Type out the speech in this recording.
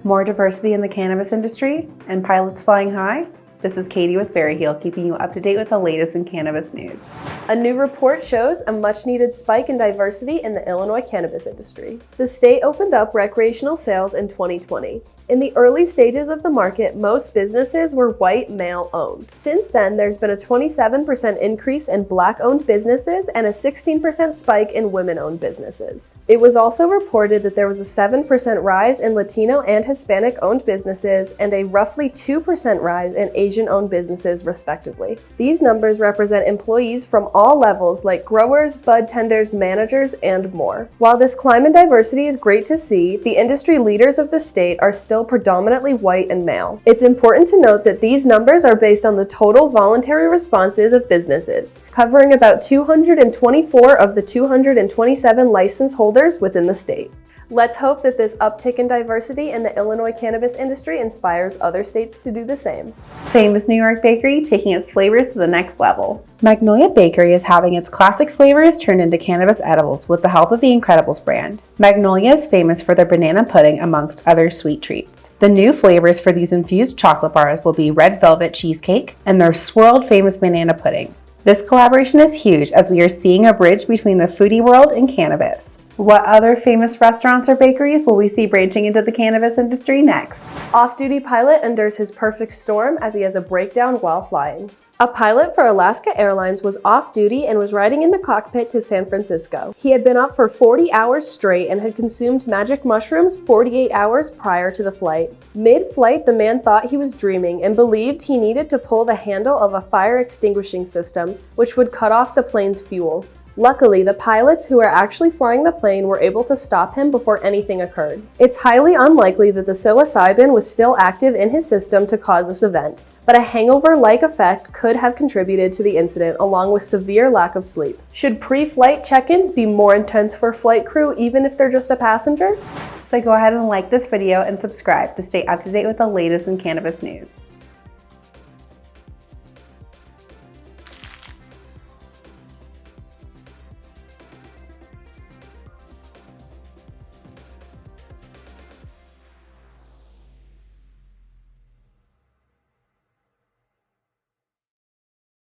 More diversity in the cannabis industry and pilots flying high? This is Katie with Veriheal, keeping you up to date with the latest in cannabis news. A new report shows a much-needed spike in diversity in the Illinois cannabis industry. The state opened up recreational sales in 2020. In the early stages of the market, most businesses were white male-owned. Since then, there's been a 27% increase in Black-owned businesses and a 16% spike in women-owned businesses. It was also reported that there was a 7% rise in Latino and Hispanic-owned businesses and a roughly 2% rise in Asian-owned businesses, respectively. These numbers represent employees from all levels like growers, bud tenders, managers, and more. While this climb in diversity is great to see, the industry leaders of the state are still predominantly white and male. It's important to note that these numbers are based on the total voluntary responses of businesses, covering about 224 of the 227 license holders within the state. Let's hope that this uptick in diversity in the Illinois cannabis industry inspires other states to do the same. Famous New York bakery taking its flavors to the next level. Magnolia Bakery is having its classic flavors turned into cannabis edibles with the help of the Incredibles brand. Magnolia is famous for their banana pudding amongst other sweet treats. The new flavors for these infused chocolate bars will be red velvet cheesecake and their swirled famous banana pudding. This collaboration is huge as we are seeing a bridge between the foodie world and cannabis. What other famous restaurants or bakeries will we see branching into the cannabis industry next? Off-duty pilot endures his perfect storm as he has a breakdown while flying. A pilot for Alaska Airlines was off-duty and was riding in the cockpit to San Francisco. He had been up for 40 hours straight and had consumed magic mushrooms 48 hours prior to the flight. Mid-flight, the man thought he was dreaming and believed he needed to pull the handle of a fire extinguishing system, which would cut off the plane's fuel. Luckily, the pilots who were actually flying the plane were able to stop him before anything occurred. It's highly unlikely that the psilocybin was still active in his system to cause this event, but a hangover-like effect could have contributed to the incident along with severe lack of sleep. Should pre-flight check-ins be more intense for flight crew even if they're just a passenger? So go ahead and like this video and subscribe to stay up to date with the latest in cannabis news.